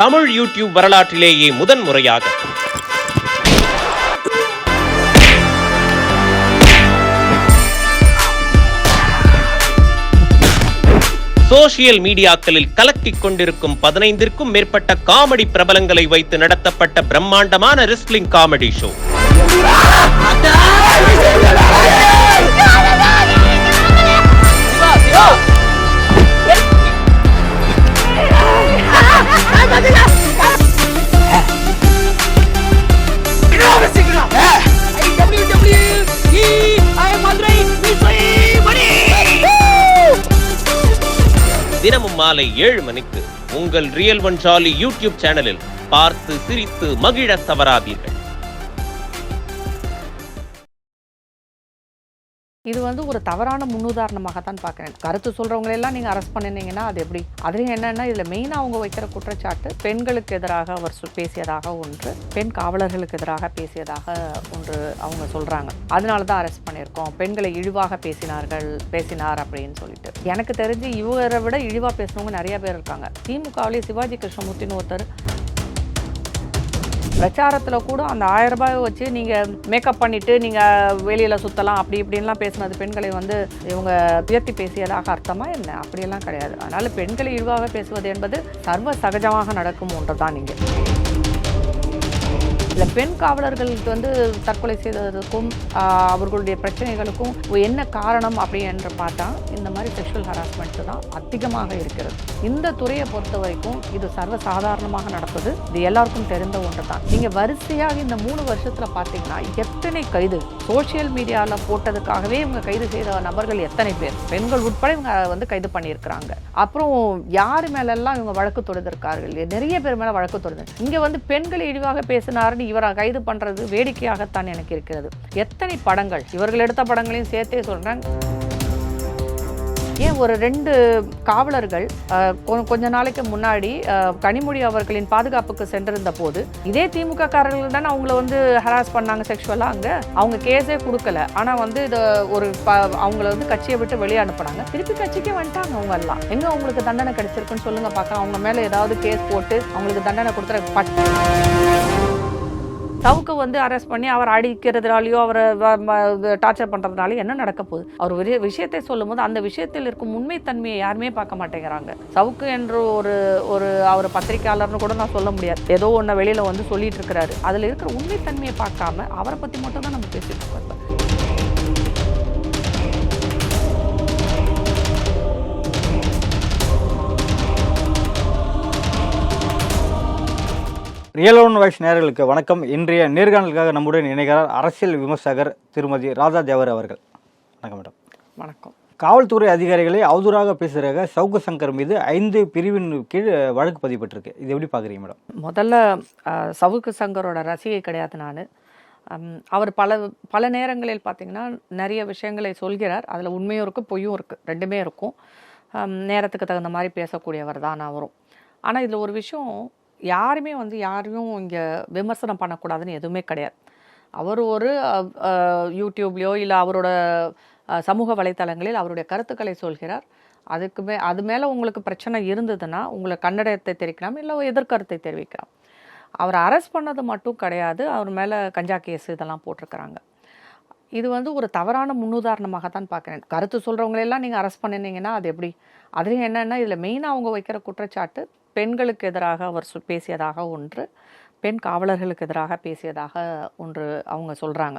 Tamil YouTube வரலாற்றிலேயே முதன்முறையாக social மீடியாக்களில் கலக்கிக் கொண்டிருக்கும் 15க்கும் மேற்பட்ட காமெடி பிரபலங்களை வைத்து நடத்தப்பட்ட பிரம்மாண்டமான ரெஸ்லிங் காமெடி ஷோ. தினமும் மாலை 7 மணிக்கு உங்கள் ரியல் ஒன் ஜாலி யூடியூப் சேனலில் பார்த்து சிரித்து மகிழ தவறாதீர்கள். இது ஒரு தவறான முன்னுதாரணமாக தான் பார்க்குறேன். கருத்து சொல்கிறவங்களெல்லாம் நீங்கள் அரெஸ்ட் பண்ணினீங்கன்னா அது எப்படி? அதுலேயும் என்னென்னா இதில் மெயினாக அவங்க வைக்கிற குற்றச்சாட்டு பெண்களுக்கு எதிராக அவர் பேசியதாக ஒன்று, பெண் காவலர்களுக்கு எதிராக பேசியதாக ஒன்று அவங்க சொல்கிறாங்க. அதனால தான் அரெஸ்ட் பண்ணியிருக்கோம், பெண்களை இழிவாக பேசினார் அப்படின்னு சொல்லிட்டு. எனக்கு தெரிஞ்சு இவரை விட இழிவாக பேசுனவங்க நிறைய பேர் இருக்காங்க. திமுகவிலே சிவாஜி கிருஷ்ணமூர்த்தின்னு ஒருத்தர் பிரச்சாரத்தில் கூட அந்த 1000 ரூபாயை வச்சு நீங்கள் மேக்கப் பண்ணிவிட்டு நீங்கள் வெளியில் சுற்றலாம் அப்படி இப்படின்லாம் பேசினது பெண்களை இவங்க உயர்த்தி பேசியதாக அர்த்தமா என்ன? அப்படியெல்லாம் கிடையாது. அதனால் பெண்களை இழிவாக பேசுவது என்பது சர்வ சகஜமாக நடக்கும் ஒன்று தான். நீங்கள் இல்லை, பெண் காவலர்களுக்கு தற்கொலை செய்ததுக்கும் அவர்களுடைய பிரச்சனைகளுக்கும் என்ன காரணம் அப்படி என்று பார்த்தா இந்த மாதிரி செக்ஷுவல் ஹராஸ்மெண்ட் தான் அதிகமாக இருக்கிறது. இந்த துறையை பொறுத்த வரைக்கும் இது சர்வசாதாரணமாக நடப்பது, இது எல்லாருக்கும் தெரிந்த ஒன்று தான். நீங்கள் வரிசையாக இந்த 3 வருஷத்தில் பார்த்தீங்கன்னா எத்தனை கைது சோசியல் மீடியாவில் போட்டதுக்காகவே இவங்க கைது செய்த நபர்கள் எத்தனை பேர், பெண்கள் உட்பட இவங்க கைது பண்ணியிருக்கிறாங்க. அப்புறம் யார் மேலெல்லாம் இவங்க வழக்கு தொடுத்திருக்கார்கள், நிறைய பேர் மேலே வழக்கு தொடுது. இங்கே பெண்களை இழிவாக பேசினாருன்னு இவரை கைது பண்றது வேடிக்கையாகத்தான் எனக்கு இருக்கிறது. எத்தனை படங்கள், இவர்கள் எடுத்த படங்களையும் சேர்த்தே சொல்றாங்க. ஏன் ஒரு 2 காவலர்கள் கொஞ்ச நாளைக்கு முன்னாடி கனிமொழி அவர்களின் பாதுகாப்புக்கு சென்றிருந்த போது இதே திமுக காரர்கள் தானே அவங்கள ஹராஸ் பண்ணாங்க செக்ஷுவலா. அங்க அவங்க கேஸே கொடுக்கல, ஆனா இதை ஒரு அவங்கள கட்சியை விட்டு வெளியே அனுப்புனாங்க. திருப்பி கட்சிக்கே வந்துட்டாங்க. அவங்க எல்லாம் எங்க அவங்களுக்கு தண்டனை கிடைச்சிருக்குன்னு சொல்லுங்க பார்க்க. அவங்க மேல ஏதாவது கேஸ் போட்டு அவங்களுக்கு தண்டனை கொடுத்துற சவுக்கு அரெஸ்ட் பண்ணி அவர் அடிக்கிறதுனாலையோ அவரை டார்ச்சர் பண்ணுறதுனாலையோ என்ன நடக்க போகுது? அவர் ஒரு விஷயத்தை சொல்லும் போது அந்த விஷயத்தில் இருக்கும் உண்மைத்தன்மையை யாருமே பார்க்க மாட்டேங்கிறாங்க. சவுக்கு என்று ஒரு அவர் பத்திரிகையாளர்னு கூட நான் சொல்ல முடியாது. ஏதோ ஒன்று வெளியில் சொல்லிட்டு இருக்கிறாரு. அதில் இருக்கிற உண்மைத்தன்மையை பார்க்காம அவரை பற்றி மட்டும் தான் நம்ம பேசிட்டு இருக்கோம். ரியல் ஒன் வாய்ஸ் நேயர்களுக்கு வணக்கம். இன்றைய நேர்காணலுக்காக நம்முடன் இணைகிறார் அரசியல் விமர்சகர் திருமதி ராதா தேவர் அவர்கள். வணக்கம் மேடம். வணக்கம். காவல்துறை அதிகாரிகளை அவதூறாக பேசுகிறாங்க சவுக்கு சங்கர் மீது 5 பிரிவின் கீழ் வழக்கு பதிவுபட்டிருக்கு. இது எப்படி பார்க்குறீங்க மேடம்? முதல்ல சவுக்கு சங்கரோட ரசிகை கிடையாது நான். அவர் பல நேரங்களில் பார்த்திங்கன்னா நிறைய விஷயங்களை சொல்கிறார். அதில் உண்மையும் இருக்குது, பொய்யும் இருக்குது, ரெண்டுமே இருக்கும். நேரத்துக்கு தகுந்த மாதிரி பேசக்கூடியவர் தான் அவரும். ஆனால் இதில் ஒரு விஷயம், யாருமே யாரையும் இங்கே விமர்சனம் பண்ணக்கூடாதுன்னு எதுவுமே கிடையாது. அவர் ஒரு யூடியூப்லேயோ இல்லை அவரோட சமூக வலைத்தளங்களில் அவருடைய கருத்துக்களை சொல்கிறார். அது மேலே உங்களுக்கு பிரச்சனை இருந்ததுன்னா உங்களை கண்டனத்தை தெரிவிக்கலாம், இல்லை எதிர்கருத்தை தெரிவிக்கலாம். அவர் அரெஸ்ட் பண்ணது மட்டும் கிடையாது, அவர் மேலே கஞ்சா கேஸ் இதெல்லாம் போட்டிருக்கிறாங்க. இது ஒரு தவறான முன்னுதாரணமாக தான் பார்க்குறேன். கருத்து சொல்கிறவங்களெல்லாம் நீங்கள் அரெஸ்ட் பண்ணினீங்கன்னா அது எப்படி? அதுலேயும் என்னென்னா இதில் மெயினாக அவங்க வைக்கிற குற்றச்சாட்டு பெண்களுக்கு எதிராக அவர் பேசியதாக ஒன்று, பெண் காவலர்களுக்கு எதிராக பேசியதாக ஒன்று அவங்க சொல்கிறாங்க.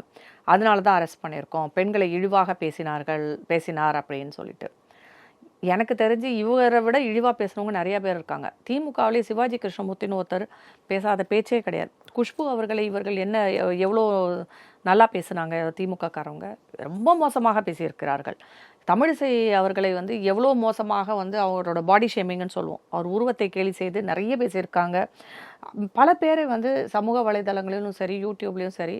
அதனால தான் அரெஸ்ட் பண்ணியிருக்கோம், பெண்களை இழிவாக பேசினார் அப்படின்னு சொல்லிட்டு. எனக்கு தெரிஞ்சு இவரை விட இழிவாக பேசுனவங்க நிறைய பேர் இருக்காங்க. திமுகவிலே சிவாஜி கிருஷ்ணமூர்த்தின்னு ஒருத்தர் பேசாத பேச்சே கிடையாது. குஷ்பு அவர்களை இவர்கள் எவ்வளோ நல்லா பேசுனாங்க, திமுக காரவங்க ரொம்ப மோசமாக பேசியிருக்கிறார்கள். தமிழிசை அவர்களை எவ்வளோ மோசமாக அவரோட பாடி ஷேமிங்னு சொல்லுவோம், அவர் உருவத்தை கேலி செய்து நிறைய பேசியிருக்காங்க. பல பேரை சமூக வலைதளங்களிலும் சரி யூடியூப்லேயும் சரி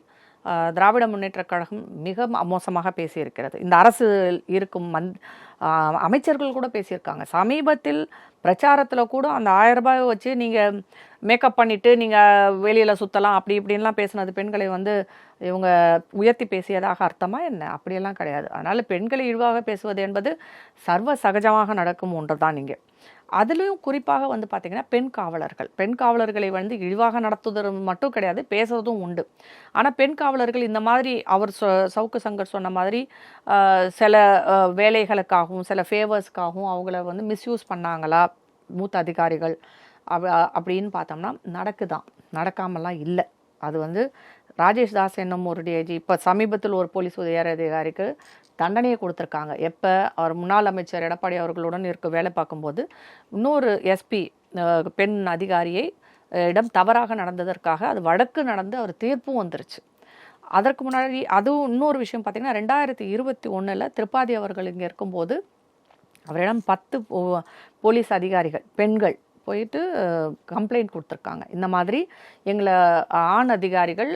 திராவிட முன்னேற்ற கழகம் மிக மோசமாக பேசியிருக்கிறது. இந்த அரசு இருக்கும் அமைச்சர்கள் கூட பேசியிருக்காங்க. சமீபத்தில் பிரச்சாரத்தில் கூட அந்த 1000 ரூபாயை வச்சு நீங்கள் மேக்கப் பண்ணிவிட்டு நீங்கள் வெளியில் சுற்றலாம் அப்படி இப்படின்லாம் பேசினது பெண்களை இவங்க உயர்த்தி பேசியதாக அர்த்தமா என்ன? அப்படியெல்லாம் கிடையாது. அதனால் பெண்களை இழிவாக பேசுவது என்பது சர்வ சகஜமாக நடக்கும் ஒன்று தான். நீங்கள் அதுலேயும் குறிப்பாக வந்து பார்த்திங்கன்னா பெண் காவலர்களை வந்து இழிவாக நடத்துவது மட்டும் கிடையாது, பேசுறதும் உண்டு. ஆனால் பெண் காவலர்கள் இந்த மாதிரி அவர் சவுக்கு சங்கர் சொன்ன மாதிரி சில வேலைகளுக்காகவும் சில ஃபேவர்ஸ்க்காகவும் அவங்கள வந்து மிஸ்யூஸ் பண்ணாங்களா மூத்த அதிகாரிகள் அப்படின்னு பார்த்தோம்னா நடக்காமலாம் இல்லை. அது வந்து ராஜேஷ் தாஸ் என்னும் ஒரு டிஐஜி இப்போ சமீபத்தில் ஒரு போலீஸ் உயர் அதிகாரிக்கு தண்டனையை கொடுத்துருக்காங்க. எப்போ அவர் முன்னாள் அமைச்சர் எடப்பாடி அவர்களுடன் வேலை பார்க்கும்போது இன்னொரு எஸ்பி பெண் அதிகாரியை இடம் தவறாக நடந்ததற்காக அது வழக்கு நடந்து அவர் தீர்ப்பும் வந்துருச்சு. அதற்கு முன்னாடி அதுவும் இன்னொரு விஷயம் பார்த்திங்கன்னா 2021 திரிபாதி அவர்கள் இங்கே இருக்கும்போது அவரிடம் 10 போலீஸ் அதிகாரிகள் பெண்கள் போயிட்டு கம்ப்ளைண்ட் கொடுத்துருக்காங்க. இந்த மாதிரி எங்களை ஆண் அதிகாரிகள்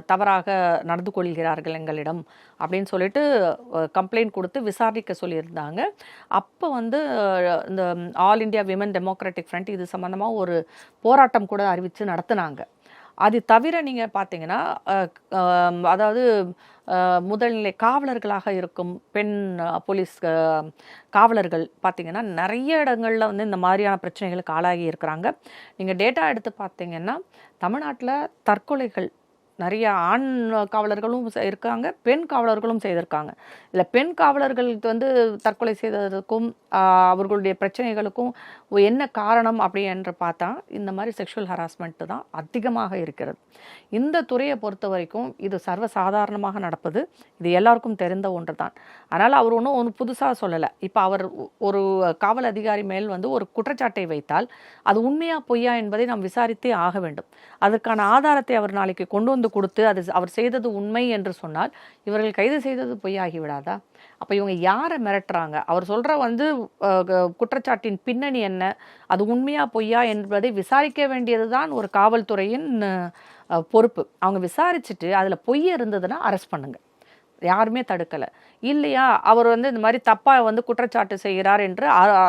தவறாக நடந்து கொள்கிறார்கள் எங்களிடம் அப்படின்னு சொல்லிட்டு கம்ப்ளைண்ட் கொடுத்து விசாரிக்க சொல்லியிருந்தாங்க. அப்போ வந்து இந்த all India women democratic front இது சம்மந்தமாக ஒரு போராட்டம் கூட அறிவித்து நடத்துனாங்க. அது தவிர நீங்கள் பார்த்தீங்கன்னா அதாவது முதல்நிலை காவலர்களாக இருக்கும் பெண் போலீஸ் காவலர்கள் பார்த்திங்கன்னா நிறைய இடங்களில் வந்து இந்த மாதிரியான பிரச்சனைகளுக்கு ஆளாகி இருக்கிறாங்க. நீங்கள் டேட்டா எடுத்து பார்த்தீங்கன்னா தமிழ்நாட்டில் தற்கொலைகள் நிறைய ஆண் காவலர்களும் இருக்காங்க, பெண் காவலர்களும் செய்திருக்காங்க. இல்லை பெண் காவலர்களுக்கு வந்து தற்கொலை செய்ததுக்கும் அவர்களுடைய பிரச்சனைகளுக்கும் என்ன காரணம் அப்படி என்று பார்த்தா இந்த மாதிரி செக்ஷுவல் ஹராஸ்மெண்ட்டு தான் அதிகமாக இருக்கிறது. இந்த துறையை பொறுத்த வரைக்கும் இது சர்வசாதாரணமாக நடப்பது, இது எல்லாருக்கும் தெரிந்த ஒன்று தான். அதனால் அவர் ஒன்று புதுசாக சொல்லலை. இப்போ அவர் ஒரு காவல் அதிகாரி மேல் வந்து ஒரு குற்றச்சாட்டை வைத்தால் அது உண்மையா பொய்யா என்பதை நாம் விசாரித்தே ஆக வேண்டும். அதற்கான ஆதாரத்தை அவர் நாளைக்கு கொண்டு வந்து கொடுத்து அது அவர் செய்தது உண்மை என்று சொன்னால் இவர்கள் கைது செய்தது பொய்யாகி விடாதா? அப்போ இவங்க யாரை மிரட்டுறாங்க? அவர் சொல்கிற வந்து குற்றச்சாட்டின் பின்னணி என்ன, அது உண்மையா பொய்யா என்பதை விசாரிக்க வேண்டியது தான் ஒரு காவல்துறையின் பொறுப்பு. அவங்க விசாரிச்சுட்டு அதில் பொய் இருந்ததுன்னா அரெஸ்ட் பண்ணுங்க, யாருமே தடுக்கலை. இல்லையா அவர் வந்து இந்த மாதிரி தப்பாக வந்து குற்றச்சாட்டு செய்கிறார் என்று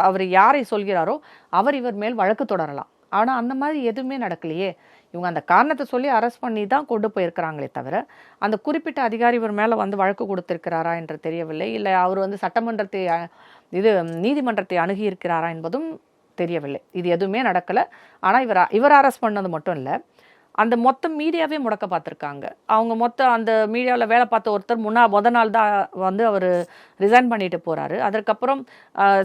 அவர் யாரை சொல்கிறாரோ அவர் இவர் மேல் வழக்கு தொடரலாம். ஆனால் அந்த மாதிரி எதுவுமே நடக்கலையே. இவங்க அந்த காரணத்தை சொல்லி அரெஸ்ட் பண்ணி தான் கொண்டு போயிருக்கிறாங்களே தவிர அந்த குறிப்பிட்ட அதிகாரி இவர் மேலே வந்து வழக்கு கொடுத்திருக்கிறாரா என்று தெரியவில்லை. இல்லை அவர் வந்து நீதிமன்றத்தை அணுகி இருக்கிறாரா என்பதும் தெரியவில்லை. இது எதுவுமே நடக்கலை. ஆனால் இவர் அரெஸ்ட் பண்ணது மட்டும் இல்லை, அந்த மொத்த மீடியாவே முடக்க பார்த்துருக்காங்க. அவங்க அந்த மீடியாவில் வேலை பார்த்த ஒருத்தர் முத நாள் தான் வந்து அவர் ரிசைன் பண்ணிட்டு போகிறாரு. அதற்கப்புறம்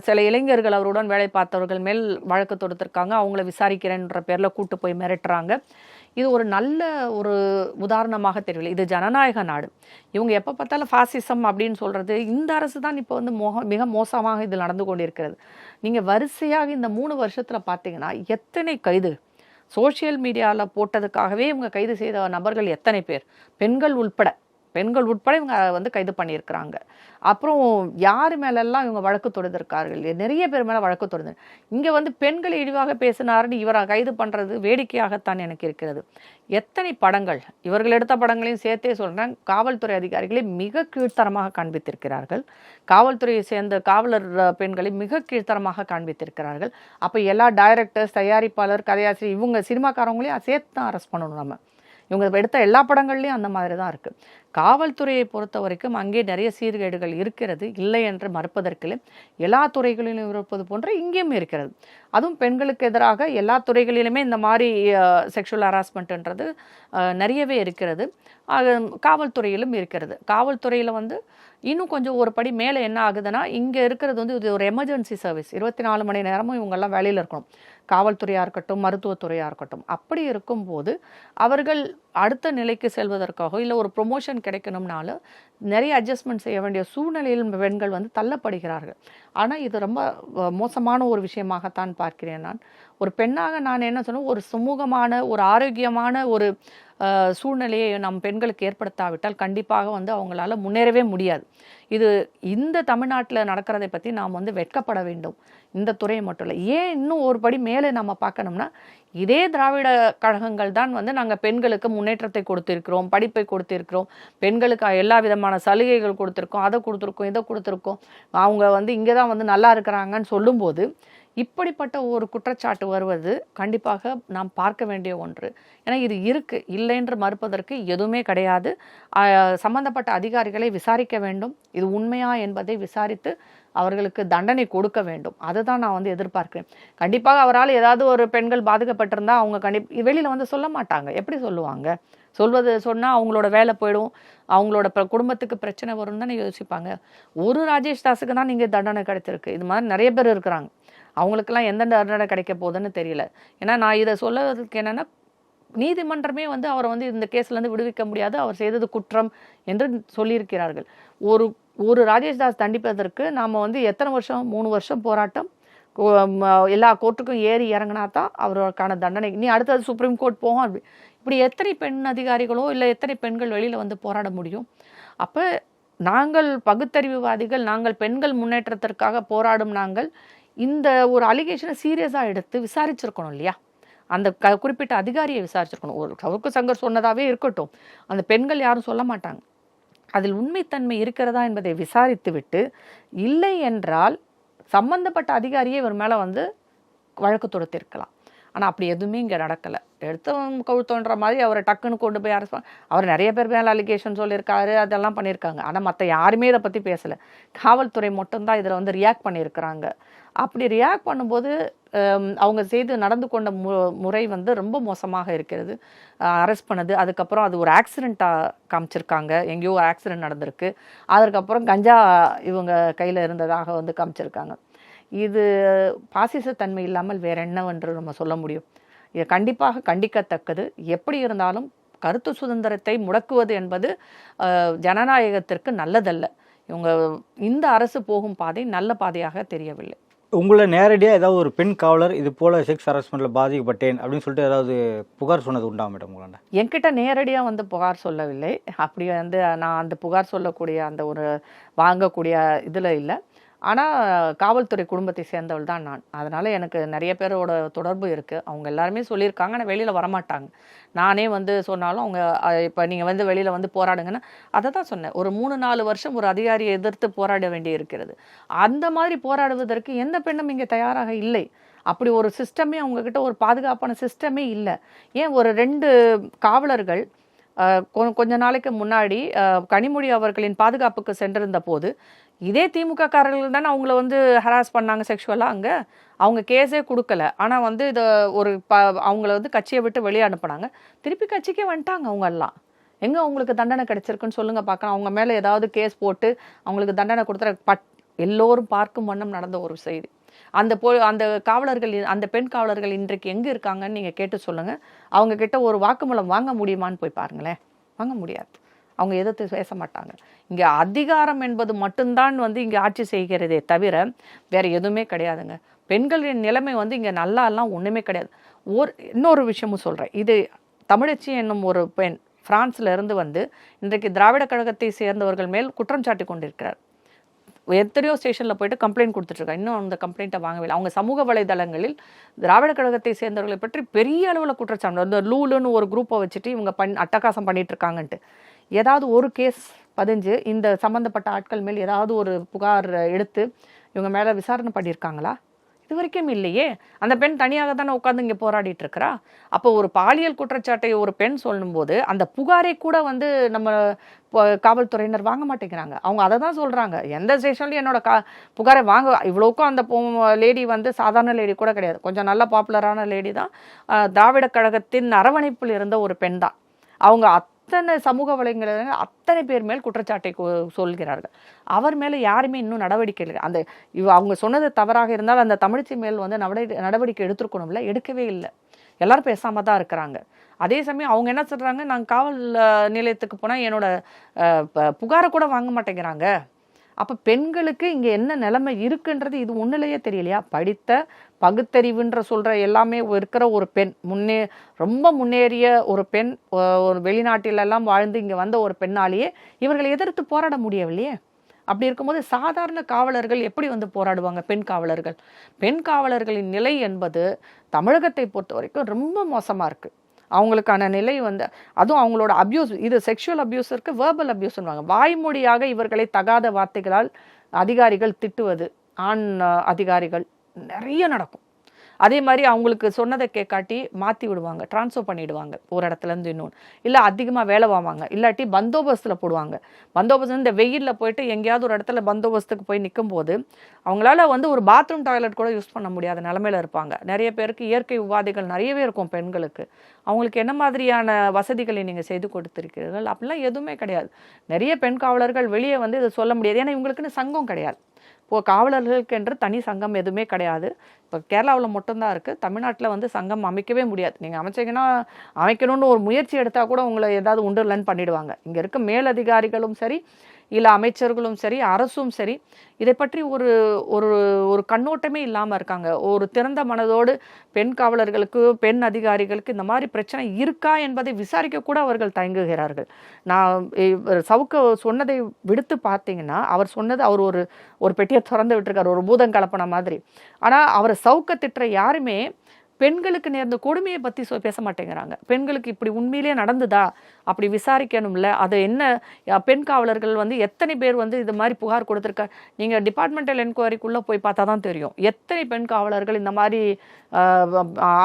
சில இளைஞர்கள் அவருடன் வேலை பார்த்தவர்கள் மேல் வழக்கு தொடுத்திருக்காங்க. அவங்கள விசாரிக்கிறேன்ற பேரில் கூட்டு போய் மிரட்டுறாங்க. இது ஒரு நல்ல ஒரு உதாரணமாக தெரியவில்லை. இது ஜனநாயக நாடு. இவங்க எப்போ பார்த்தாலும் ஃபாசிசம் அப்படின்னு சொல்கிறது, இந்த அரசு தான் இப்போ வந்து மிக மோசமாக இதில் நடந்து கொண்டிருக்கிறது. நீங்கள் வரிசையாக இந்த 3 வருஷத்தில் பார்த்தீங்கன்னா எத்தனை கைது சோஷியல் மீடியாவில் போட்டதுக்காகவே இவங்க கைது செய்த நபர்கள் எத்தனை பேர், பெண்கள் உட்பட இவங்க வந்து கைது பண்ணியிருக்கிறாங்க. அப்புறம் யார் மேலெல்லாம் இவங்க வழக்கு தொடுத்திருக்கார்கள், நிறைய பேர் மேலே வழக்கு தொடுது. இங்கே வந்து பெண்களை இழிவாக பேசினாருன்னு இவரை கைது பண்ணுறது வேடிக்கையாகத்தான் எனக்கு இருக்கிறது. எத்தனை படங்கள், இவர்கள் எடுத்த படங்களையும் சேர்த்தே சொல்கிறேன், காவல்துறை அதிகாரிகளை மிக கீழ்த்தரமாக காண்பித்திருக்கிறார்கள். காவல்துறையை சேர்ந்த காவலர் பெண்களை மிக கீழ்த்தரமாக காண்பித்திருக்கிறார்கள். அப்போ எல்லா டைரக்டர்ஸ், தயாரிப்பாளர், கதையாசிரியர், இவங்க சினிமாக்காரவங்களையும் சேர்த்து தான் அரெஸ்ட் பண்ணணும். நம்ம இவங்க எடுத்த எல்லா படங்கள்லையும் அந்த மாதிரி தான் இருக்குது. காவல்துறையை பொறுத்த வரைக்கும் அங்கே நிறைய சீர்கேடுகள் இருக்கிறது, இல்லை என்று மறுப்பதற்கில்லை. எல்லா துறைகளிலும் இருப்பது போன்ற இங்கேயும் இருக்கிறது. அதுவும் பெண்களுக்கு எதிராக எல்லா துறைகளிலுமே இந்த மாதிரி செக்ஷுவல் ஹராஸ்மெண்ட்ன்றது நிறையவே இருக்கிறது. காவல்துறையிலும் இருக்கிறது. காவல்துறையில் வந்து இன்னும் கொஞ்சம் ஒரு படி மேலே என்ன ஆகுதுன்னா, இங்கே இருக்கிறது வந்து இது ஒரு எமர்ஜென்சி சர்வீஸ். 24 மணி நேரமும் இவங்கெல்லாம் வேலையில் இருக்கணும். காவல்துறையாக இருக்கட்டும், மருத்துவத்துறையாக இருக்கட்டும். அப்படி இருக்கும்போது அவர்கள் அடுத்த நிலைக்கு செல்வதற்காக இல்லை ஒரு ப்ரொமோஷன் கிடைக்கணும்னாலும் நிறைய அட்ஜஸ்ட்மெண்ட் செய்ய வேண்டிய சூழ்நிலையில் பெண்கள் வந்து தள்ளப்படுகிறார்கள். ஆனால் இது ரொம்ப மோசமான ஒரு விஷயமாகத்தான் பார்க்கிறேன் நான். ஒரு பெண்ணாக நான் என்ன சொன்னேன், ஒரு சுமூகமான ஒரு ஆரோக்கியமான ஒரு சூழ்நிலையை நம் பெண்களுக்கு ஏற்படுத்தாவிட்டால் கண்டிப்பாக வந்து அவங்களால முன்னேறவே முடியாது. இது இந்த தமிழ்நாட்டில் நடக்கிறதை பற்றி நாம் வந்து வெட்கப்பட வேண்டும். இந்த துறை மட்டும் இல்லை, ஏன் இன்னும் ஒரு படி மேலே நம்ம பார்க்கணும்னா, இதே திராவிட கழகங்கள் தான் வந்து நாங்கள் பெண்களுக்கு முன்னேற்றத்தை கொடுத்திருக்கிறோம், படிப்பை கொடுத்திருக்கிறோம், பெண்களுக்கு எல்லா விதமான சலுகைகள் கொடுத்துருக்கோம், அதை கொடுத்துருக்கோம், இதை கொடுத்துருக்கோம், அவங்க வந்து இங்கே தான் வந்து நல்லா இருக்கிறாங்கன்னு சொல்லும்போது இப்படிப்பட்ட ஒரு குற்றச்சாட்டு வருவது கண்டிப்பாக நாம் பார்க்க வேண்டிய ஒன்று. ஏன்னா இது இருக்குது, இல்லை என்று மறுப்பதற்கு எதுவுமே கிடையாது. சம்பந்தப்பட்ட அதிகாரிகளை விசாரிக்க வேண்டும். இது உண்மையா என்பதை விசாரித்து அவர்களுக்கு தண்டனை கொடுக்க வேண்டும். அதுதான் நான் வந்து எதிர்பார்க்கிறேன். கண்டிப்பாக அவரால் ஏதாவது ஒரு பெண்கள் பாதிக்கப்பட்டிருந்தா அவங்க வெளியில் வந்து சொல்ல மாட்டாங்க. எப்படி சொல்லுவாங்க? சொன்னால் அவங்களோட வேலை போயிடும், அவங்களோட குடும்பத்துக்கு பிரச்சனை வரும்னு தானே யோசிப்பாங்க. ஒரு ராஜேஷ் தாஸுக்கு தான் நீங்கள் தண்டனை கிடைச்சிருக்கு. இது மாதிரி நிறைய பேர் இருக்கிறாங்க. அவங்களுக்கெல்லாம் எந்த தண்டனை கிடைக்க போகுதுன்னு தெரியல. ஏன்னா நான் இதை சொல்லறதுக்கு என்னென்னா, நீதிமன்றமே வந்து அவரை வந்து இந்த கேஸ்லேருந்து விடுவிக்க முடியாது, அவர் செய்தது குற்றம் என்று சொல்லியிருக்கிறார்கள். ஒரு ராஜேஷ் தாஸ் தண்டிப்பதற்கு நாம் வந்து எத்தனை வருஷம், 3 வருஷம் போராட்டம், எல்லா கோர்ட்டுக்கும் ஏறி இறங்கினா தான் அவருக்கான தண்டனை. நீ அடுத்தது சுப்ரீம் கோர்ட் போகும். இப்படி எத்தனை பெண் அதிகாரிகளோ இல்லை எத்தனை பெண்கள் வெளியில் வந்து போராட முடியும்? அப்போ நாங்கள் பகுத்தறிவுவாதிகள், நாங்கள் பெண்கள் முன்னேற்றத்திற்காக போராடும் நாங்கள் இந்த ஒரு அலிகேஷனை சீரியஸாக எடுத்து விசாரிச்சிருக்கணும் இல்லையா? அந்த குறிப்பிட்ட அதிகாரியை விசாரிச்சிருக்கணும். ஒரு சவுக்கு சங்கர் சொன்னதாகவே இருக்கட்டும், அந்த பெண்கள் யாரும் சொல்ல மாட்டாங்க. அதில் உண்மைத்தன்மை இருக்கிறதா என்பதை விசாரித்து விட்டு, இல்லை என்றால் சம்பந்தப்பட்ட அதிகாரியே இவர் மேலே வந்து வழக்கு தொடுத்திருக்கலாம். ஆனால் அப்படி எதுவுமே இங்கே நடக்கலை. எடுத்தவங்க கவுத்தோன்ற மாதிரி அவரை டக்குன்னு கொண்டு போய் அரசு, அவர் நிறைய பேர் மேலே அலிகேஷன் சொல்லியிருக்காரு, அதெல்லாம் பண்ணியிருக்காங்க. ஆனால் மற்ற யாருமே இதை பற்றி பேசலை. காவல்துறை மட்டும்தான் இதில் வந்து ரியாக்ட் பண்ணியிருக்கிறாங்க. அப்படி ரியாக்ட் பண்ணும்போது அவங்க நடந்து கொண்ட முறை வந்து ரொம்ப மோசமாக இருக்கிறது. அரெஸ்ட் பண்ணது, அதுக்கப்புறம் அது ஒரு ஆக்சிடெண்ட்டாக காமிச்சிருக்காங்க. எங்கேயோ ஒரு ஆக்சிடெண்ட் நடந்திருக்கு. அதற்கப்புறம் கஞ்சா இவங்க கையில் இருந்ததாக வந்து காமிச்சிருக்காங்க. இது பாசிசத்தன்மை இல்லாமல் வேற என்னவென்று நம்ம சொல்ல முடியும்? இது கண்டிப்பாக கண்டிக்கத்தக்கது. எப்படி இருந்தாலும் கருத்து சுதந்திரத்தை முடக்குவது என்பது ஜனநாயகத்திற்கு நல்லதல்ல. இவங்க இந்த அரசு போகும் பாதை நல்ல பாதையாக தெரியவில்லை. உங்களை நேரடியாக ஏதாவது ஒரு பெண் காவலர் இது போல் செக்ஸ் ஹராஸ்மெண்ட்டில் பாதிக்கப்பட்டேன் அப்படின்னு சொல்லிட்டு ஏதாவது புகார் சொன்னது உண்டா மேடம் உங்களாண்ட? என்கிட்ட நேரடியாக வந்து புகார் சொல்லவில்லை. அப்படி வந்து நான் அந்த புகார் சொல்லக்கூடிய அந்த ஒரு வாங்கக்கூடிய இதில் இல்லை. ஆனால் காவல்துறை குடும்பத்தை சேர்ந்தவள் தான் நான். அதனால் எனக்கு நிறைய பேரோட தொடர்பு இருக்குது. அவங்க எல்லாருமே சொல்லியிருக்காங்க, ஆனால் வெளியில் வரமாட்டாங்க. நானே வந்து சொன்னாலும் அவங்க இப்போ நீங்கள் வந்து வெளியில் வந்து போராடுங்கன்னா, அதை தான் சொன்னேன். ஒரு 3-4 வருஷம் ஒரு அதிகாரியை எதிர்த்து போராட வேண்டி இருக்கிறது. அந்த மாதிரி போராடுவதற்கு எந்த பெண்ணும் இங்கே தயாராக இல்லை. அப்படி ஒரு சிஸ்டமே, அவங்கக்கிட்ட ஒரு பாதுகாப்பான சிஸ்டமே இல்லை. ஏன் ஒரு 2 காவலர்கள் கொஞ்ச நாளைக்கு முன்னாடி கனிமொழி அவர்களின் பாதுகாப்புக்கு சென்றிருந்த போது இதே திமுக காரர்கள் தானே அவங்கள வந்து ஹராஸ் பண்ணாங்க செக்ஷுவலாக. அங்கே அவங்க கேஸே கொடுக்கல. ஆனால் வந்து இதை அவங்கள வந்து கட்சியை விட்டு வெளியே அனுப்புனாங்க. திருப்பி கட்சிக்கே வந்துட்டாங்க அவங்க எல்லாம். எங்கே அவங்களுக்கு தண்டனை கிடைச்சிருக்குன்னு சொல்லுங்கள் பார்க்கலாம். அவங்க மேலே ஏதாவது கேஸ் போட்டு அவங்களுக்கு தண்டனை கொடுத்துற எல்லோரும் பார்க்கும் வண்ணம் நடந்த ஒரு செய்தி. அந்த காவலர்கள், அந்த பெண் காவலர்கள் இன்றைக்கு எங்கே இருக்காங்கன்னு நீங்கள் கேட்டு சொல்லுங்கள். அவங்க கிட்ட ஒரு வாக்குமூலம் வாங்க முடியுமான்னு போய் பாருங்களேன். வாங்க முடியாது. அவங்க எதிர்த்து பேச மாட்டாங்க. இங்கே அதிகாரம் என்பது மட்டும்தான் வந்து இங்கே ஆட்சி செய்கிறதே தவிர வேறு எதுவுமே கிடையாதுங்க. பெண்களின் நிலைமை வந்து இங்கே நல்லாலாம் ஒன்றுமே கிடையாது. இன்னொரு விஷயமும் சொல்கிறேன். இது தமிழச்சி என்னும் ஒரு பெண் பிரான்ஸ்ல இருந்து வந்து இன்றைக்கு திராவிட கழகத்தை சேர்ந்தவர்கள் மேல் குற்றம் சாட்டி கொண்டிருக்கிறார். எத்தனையோ ஸ்டேஷனில் போயிட்டு கம்ப்ளைண்ட் கொடுத்துட்ருக்காங்க. இன்னும் அந்த கம்ப்ளைண்ட்டை வாங்கவில்லை. அவங்க சமூக வலைதளங்களில் திராவிட கழகத்தை சேர்ந்தவர்களை பற்றி பெரிய அளவில் குற்றச்சாட்டு, அந்த லூலுன்னு ஒரு குரூப்பை வச்சுட்டு இவங்க அட்டகாசம் பண்ணிட்டு இருக்காங்கன்ட்டு. ஏதாவது ஒரு கேஸ் பதிஞ்சு இந்த சம்மந்தப்பட்ட ஆட்கள் மேல் ஏதாவது ஒரு புகார் எடுத்து இவங்க மேலே விசாரணை பண்ணியிருக்காங்களா? இது வரைக்கும் இல்லையே. அந்த பெண் தனியாக தானே உட்காந்து இங்கே போராடிட்டு இருக்கிறா. அப்போ ஒரு பாலியல் குற்றச்சாட்டை ஒரு பெண் சொல்லும்போது அந்த புகாரை கூட வந்து நம்ம காவல்துறையினர் வாங்க மாட்டேங்கிறாங்க. அவங்க அதை தான் சொல்கிறாங்க. எந்த ஸ்டேஷன்லையும் என்னோட புகாரை வாங்க, இவ்வளோக்கும் அந்த லேடி வந்து சாதாரண லேடி கூட கிடையாது, கொஞ்சம் நல்ல பாப்புலரான லேடி தான். திராவிட கழகத்தின் அரவணைப்பில் இருந்த ஒரு பெண் தான். அவங்க அத்தனை சமூக வலைஞர்கள் அத்தனை பேர் மேல் குற்றச்சாட்டை சொல்கிறார்கள். அவர் மேலே யாருமே இன்னும் நடவடிக்கை இல்லை. அவங்க சொன்னது தவறாக இருந்தால் அந்த தமிழச்சி மேல் வந்து நடவடிக்கை எடுத்துருக்கணும்ல, எடுக்கவே இல்லை. எல்லாரும் பேசாம தான் இருக்கிறாங்க. அதே சமயம் அவங்க என்ன சொல்றாங்க, நாங்கள் காவல் நிலையத்துக்கு போனால் என்னோட புகாரை கூட வாங்க மாட்டேங்கிறாங்க. அப்போ பெண்களுக்கு இங்கே என்ன நிலைமை இருக்குன்றது இது ஒன்றுலையே தெரியலையா? படித்த பகுத்தறிவுன்ற சொல்கிற எல்லாமே இருக்கிற ஒரு பெண், ரொம்ப முன்னேறிய ஒரு பெண், ஒரு வெளிநாட்டிலெல்லாம் வாழ்ந்து இங்கே வந்த ஒரு பெண்ணாலேயே இவர்களை எதிர்த்து போராட முடியவில்லையே. அப்படி இருக்கும்போது சாதாரண காவலர்கள் எப்படி வந்து போராடுவாங்க? பெண் காவலர்களின் நிலை என்பது தமிழகத்தை பொறுத்த வரைக்கும் ரொம்ப மோசமாக இருக்குது. அவங்களுக்கான நிலை வந்து, அதுவும் அவங்களோட அப்யூஸ், இது செக்ஷுவல் அப்யூஸ் இருக்குது, வேர்பல் அப்யூஸ்ன்னுவாங்க. வாய்மொழியாக இவர்களை தகாத வார்த்தைகளால் அதிகாரிகள் திட்டுவது, ஆண் அதிகாரிகள் நிறைய நடக்கும். அதே மாதிரி அவங்களுக்கு சொன்னதை கேட்காட்டி மாற்றி விடுவாங்க, ட்ரான்ஸ்ஃபர் பண்ணிவிடுவாங்க ஒரு இடத்துலேருந்து இன்னொன்று, இல்லை அதிகமாக வேலை வாங்குவாங்க, இல்லாட்டி பந்தோபஸ்தில் போடுவாங்க. பந்தோபஸ்து இந்த வெயிலில் போயிட்டு எங்கேயாவது ஒரு இடத்துல பந்தோபஸ்துக்கு போய் நிற்கும் போது அவங்களால வந்து ஒரு பாத்ரூம் டாய்லெட் கூட யூஸ் பண்ண முடியாத நிலமையில இருப்பாங்க. நிறைய பேருக்கு இயற்கை உபாதைகள் நிறையவே இருக்கும் பெண்களுக்கு. அவங்களுக்கு என்ன மாதிரியான வசதிகளை நீங்கள் செய்து கொடுத்துருக்கிறீர்கள்? அப்படிலாம் எதுவுமே கிடையாது. நிறைய பெண் காவலர்கள் வெளியே வந்து இதை சொல்ல முடியாது, ஏன்னா இவங்களுக்குன்னு சங்கம் கிடையாது. இப்போ காவலர்களுக்கு என்று தனி சங்கம் எதுவுமே கிடையாது. இப்போ கேரளாவில் மட்டும்தான் இருக்குது. தமிழ்நாட்டில் வந்து சங்கம் அமைக்கவே முடியாது. நீங்கள் அமைச்சிங்கன்னா அமைக்கணும்னு ஒரு முயற்சி எடுத்தால் கூட உங்களை ஏதாவது உண்டு இல்லைன்னு பண்ணிவிடுவாங்க. இங்கே இருக்க மேலதிகாரிகளும் சரி, இல்லை அமைச்சர்களும் சரி, அரசும் சரி, இதை பற்றி ஒரு ஒரு ஒரு கண்ணோட்டமே இல்லாமல் இருக்காங்க. ஒரு திறந்த மனதோடு பெண் காவலர்களுக்கு, பெண் அதிகாரிகளுக்கு இந்த மாதிரி பிரச்சனை இருக்கா என்பதை விசாரிக்க கூட அவர்கள் தயங்குகிறார்கள். நான் சவுக்கு சொன்னதை விடுத்து பார்த்தீங்கன்னா, அவர் சொன்னது அவர் ஒரு பெட்டியை திறந்து விட்டுருக்காரு, ஒரு பூதம் கலப்பன மாதிரி. ஆனால் அவர் சவுக்க திட்டுற யாருமே பெண்களுக்கு நேர்ந்த கொடுமையை பற்றி பேச மாட்டேங்கிறாங்க. பெண்களுக்கு இப்படி உண்மையிலே நடந்துதா அப்படி விசாரிக்கணும்ல. அது என்ன, பெண் காவலர்கள் வந்து எத்தனை பேர் வந்து இது மாதிரி புகார் கொடுத்துருக்க, நீங்கள் டிபார்ட்மெண்டல் என்கொயரிக்குள்ளே போய் பார்த்தா தான் தெரியும் எத்தனை பெண் காவலர்கள் இந்த மாதிரி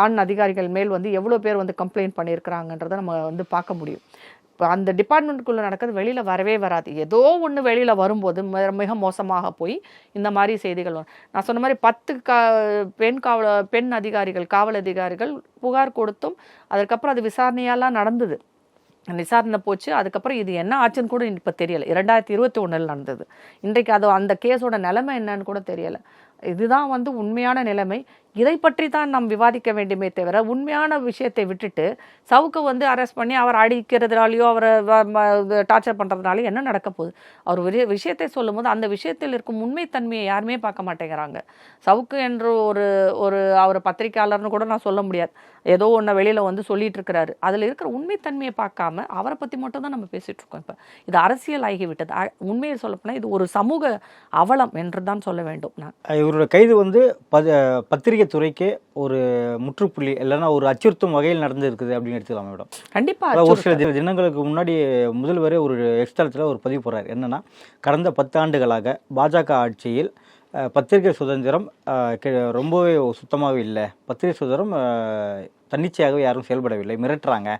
ஆண் அதிகாரிகள் மேல் வந்து எவ்வளோ பேர் வந்து கம்ப்ளைண்ட் பண்ணியிருக்கிறாங்கன்றதை நம்ம வந்து பார்க்க முடியும். இப்போ அந்த டிபார்ட்மெண்ட்டுக்குள்ளே நடக்கிறது வெளியில் வரவே வராது. ஏதோ ஒன்று வெளியில் வரும்போது மிக மோசமாக போய் இந்த மாதிரி செய்திகள் வரும். நான் சொன்ன மாதிரி 10 பெண் அதிகாரிகள், காவல் அதிகாரிகள் புகார் கொடுத்தும் அதுக்கப்புறம் அது விசாரணையெல்லாம் நடந்தது. விசாரணை போச்சு. அதுக்கப்புறம் இது என்ன ஆச்சுன்னு கூட இப்போ தெரியலை. 2021 நடந்தது. இன்றைக்கு அந்த கேஸோட நிலைமை என்னன்னு கூட தெரியலை. இதுதான் வந்து உண்மையான நிலைமை. இதை பற்றி தான் நாம் விவாதிக்க வேண்டுமே தவிர, உண்மையான விஷயத்தை விட்டுட்டு சவுக்கு வந்து அரெஸ்ட் பண்ணி அவர் அடிக்கிறதுனாலையோ அவரை டார்ச்சர் பண்ணுறதுனாலையோ என்ன நடக்க போகுது? அவர் ஒரு விஷயத்தை சொல்லும் போது அந்த விஷயத்தில் இருக்கும் உண்மைத்தன்மையை யாருமே பார்க்க மாட்டேங்கிறாங்க. சவுக்கு என்று ஒரு அவர் பத்திரிகையாளர்னு கூட நான் சொல்ல முடியாது. ஏதோ ஒன்று வெளியில் வந்து சொல்லிட்டு இருக்கிறாரு. அதில் இருக்கிற உண்மைத்தன்மையை பார்க்காம அவரை பற்றி மட்டும் தான் நம்ம பேசிகிட்டு இருக்கோம். இப்போ இது அரசியல் ஆகிவிட்டது. உண்மையை சொல்லப்போனால் இது ஒரு சமூக அவலம் என்று தான் சொல்ல வேண்டும். நான் இவரோட கைது வந்து பத்திரிகை துறைக்கு ஒரு முற்றுப்புள்ளி இல்லைன்னா ஒரு அச்சுறுத்தும் வகையில் நடந்து இருக்குது அப்படின்னு எடுத்துக்கலாம் மேடம். கண்டிப்பாக ஒரு சில தினங்களுக்கு முன்னாடி முதல்வரே ஒரு எக்ஸ்தலத்தில் ஒரு பதிவு போடுறாரு. என்னன்னா, கடந்த 10 ஆண்டுகளாக பாஜக ஆட்சியில் பத்திரிகை சுதந்திரம் ரொம்பவே சுத்தமாகவே இல்லை, பத்திரிகை சுதந்திரம் தன்னிச்சையாகவே யாரும் செயல்படவில்லை, மிரட்டுறாங்க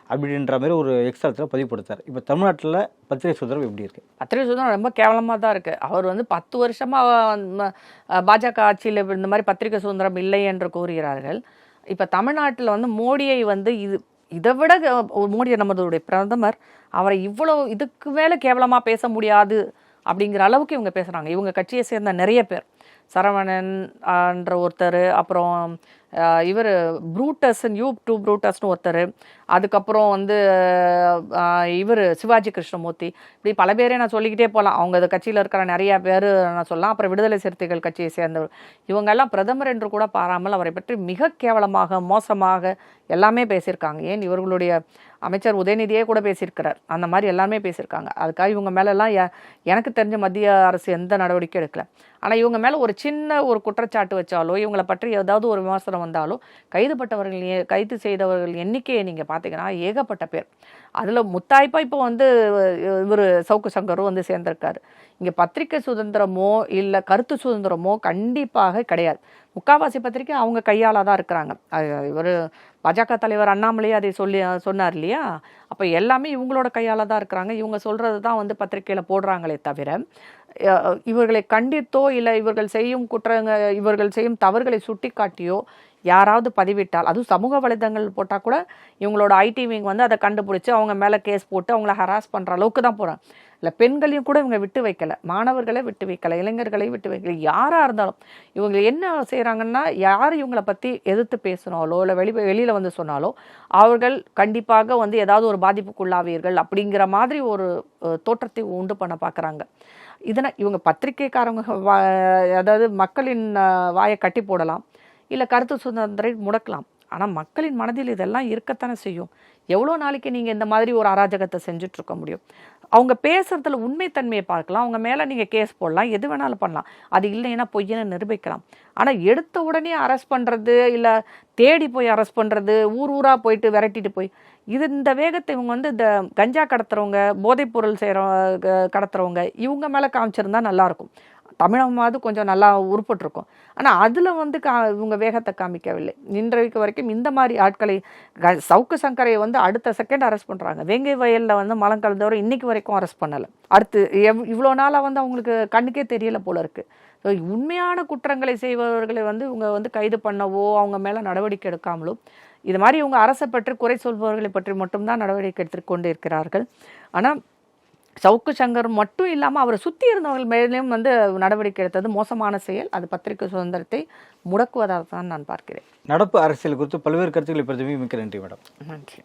அப்படின்ற மாதிரி ஒரு எக்ஸ்தலத்தில் பதிவு கொடுத்தார். இப்போ தமிழ்நாட்டில் பத்திரிகை சுதந்திரம் எப்படி இருக்குது? பத்திரிகை சுதந்திரம் ரொம்ப கேவலமாக தான் இருக்குது. அவர் வந்து 10 வருஷமாக பாஜக ஆட்சியில் இந்த மாதிரி பத்திரிகை சுதந்திரம் இல்லை என்று கூறுகிறார்கள். இப்போ தமிழ்நாட்டில் வந்து மோடியை வந்து இதை விட மோடியை நம்மளுடைய பிரதமர் அவரை இவ்வளோ இதுக்கு மேலே கேவலமாக பேச முடியாது அப்படிங்கிற அளவுக்கு இவங்க பேசுகிறாங்க. இவங்க கட்சியை சேர்ந்த நிறைய பேர், சரவணன் என்ற ஒருத்தர், அப்புறம் இவர் ப்ரூட்டஸ்னு ஒருத்தர், அதுக்கப்புறம் வந்து இவர் சிவாஜி கிருஷ்ணமூர்த்தி, இப்படி பல பேரே நான் சொல்லிக்கிட்டே போகலாம். அவங்க கட்சியில் இருக்கிற நிறையா பேர் நான் சொல்லலாம். அப்புறம் விடுதலை சிறுத்தைகள் கட்சியை சேர்ந்தவர், இவங்கெல்லாம் பிரதமர் என்று கூட பாராமல் அவரை பற்றி மிக கேவலமாக மோசமாக எல்லாமே பேசியிருக்காங்க. ஏன் இவர்களுடைய அமைச்சர் உதயநிதியே கூட பேசியிருக்கிறார். அந்த மாதிரி எல்லாமே பேசியிருக்காங்க. அதுக்காக இவங்க மேலெல்லாம் எனக்கு தெரிஞ்ச மத்திய அரசு எந்த நடவடிக்கை எடுக்கல. ஆனால் இவங்க மேலே ஒரு சின்ன ஒரு குற்றச்சாட்டு வச்சாலோ, இவங்களை பற்றி ஏதாவது ஒரு விமர்சனம் வந்தாலோ, கைது செய்தவர்கள் எண்ணிக்கையை நீங்கள் பார்த்தீங்கன்னா ஏகப்பட்ட பேர். அதில் முத்தாய்ப்பாக இப்போ வந்து இவர் சவுக்கு சங்கரும் வந்து சேர்ந்திருக்காரு. இங்கே பத்திரிகை சுதந்திரமோ இல்லை கருத்து சுதந்திரமோ கண்டிப்பாக கிடையாது. முக்காவாசி பத்திரிகை அவங்க கையால் தான் இருக்கிறாங்க. இவர் பாஜக தலைவர் அண்ணாமலையே அதை சொன்னார் இல்லையா? அப்போ எல்லாமே இவங்களோட கையால் தான் இருக்கிறாங்க. இவங்க சொல்கிறது தான் வந்து பத்திரிகையில் போடுறாங்களே தவிர, இவர்களை கண்டித்தோ இல்லை இவர்கள் செய்யும் தவறுகளை சுட்டி காட்டியோ யாராவது பதிவிட்டால், அதுவும் சமூக வலைதளங்கள் போட்டால் கூட இவங்களோட ஐடி விங் வந்து அதை கண்டுபிடிச்சி அவங்க மேலே கேஸ் போட்டு அவங்கள ஹராஸ் பண்ணுற அளவுக்கு தான் போகிறாங்க. இல்லை பெண்களையும் கூட இவங்க விட்டு வைக்கலை, மாணவர்களை விட்டு வைக்கலை, இளைஞர்களை விட்டு வைக்கலை. யாராக இருந்தாலும் இவங்க என்ன செய்கிறாங்கன்னா, யார் இவங்களை பற்றி எதிர்த்து பேசினாலோ இல்லை வெளியில் வந்து சொன்னாலோ அவர்கள் கண்டிப்பாக வந்து ஏதாவது ஒரு பாதிப்புக்குள்ளாவீர்கள் அப்படிங்கிற மாதிரி ஒரு தோற்றத்தை உண்டு பண்ண பார்க்குறாங்க. இதனால் இவங்க பத்திரிகைக்காரங்க அதாவது மக்களின் வாயை கட்டி போடலாம், இல்லை கருத்து சுதந்திரத்தை முடக்கலாம். ஆனால் மக்களின் மனதில் இதெல்லாம் இருக்கத்தானே செய்யும். எவ்வளோ நாளைக்கு நீங்கள் இந்த மாதிரி ஒரு அராஜகத்தை செஞ்சுட்ருக்க முடியும்? அவங்க பேசுகிறதுல உண்மைத்தன்மையை பார்க்கலாம், அவங்க மேலே நீங்கள் கேஸ் போடலாம், எது வேணாலும் பண்ணலாம். அது இல்லைன்னா பொய்யன்னு நிரூபிக்கலாம். ஆனால் எடுத்த உடனே அரெஸ்ட் பண்ணுறது, இல்லை தேடி போய் அரெஸ்ட் பண்ணுறது, ஊராக போயிட்டு விரட்டிட்டு போய், இந்த வேகத்தை இவங்க வந்து இந்த கஞ்சா கடத்துறவங்க, போதைப்பொருள் கடத்துறவங்க இவங்க மேலே காமிச்சிருந்தா நல்லாயிருக்கும். தமிழகமாவது கொஞ்சம் நல்லா உருப்பட்டிருக்கும். ஆனால் அதில் வந்து இவங்க வேகத்தை காமிக்கவில்லை. இன்றைக்கு வரைக்கும் இந்த மாதிரி ஆட்களை சவுக்கு சங்கரை வந்து அடுத்த செகண்ட் அரெஸ்ட் பண்ணுறாங்க. வேங்கை வயலில் வந்து மலம் கலந்தவரை இன்னைக்கு வரைக்கும் அரெஸ்ட் பண்ணலை. அடுத்து இவ்வளோ நாளாக வந்து அவங்களுக்கு கண்ணுக்கே தெரியல போல இருக்குது. ஸோ உண்மையான குற்றங்களை செய்பவர்களை வந்து இவங்க வந்து கைது பண்ணவோ அவங்க மேலே நடவடிக்கை எடுக்காமலோ இது மாதிரி இவங்க அரசை பற்றி குறை சொல்பவர்களை பற்றி மட்டும்தான் நடவடிக்கை எடுத்துக்கொண்டு இருக்கிறார்கள். ஆனால் சவுக்கு சங்கர் மட்டும் இல்லாமல் அவரை சுற்றி இருந்தவர்கள் மேலேயும் வந்து நடவடிக்கை எடுத்தது மோசமான செயல். அது பத்திரிகை சுதந்திரத்தை முடக்குவதாக தான் நான் பார்க்கிறேன். நடப்பு அரசியல் குறித்து பல்வேறு கருத்துக்களை பிரதிபலிக்க மிக்க நன்றி மேடம். நன்றி.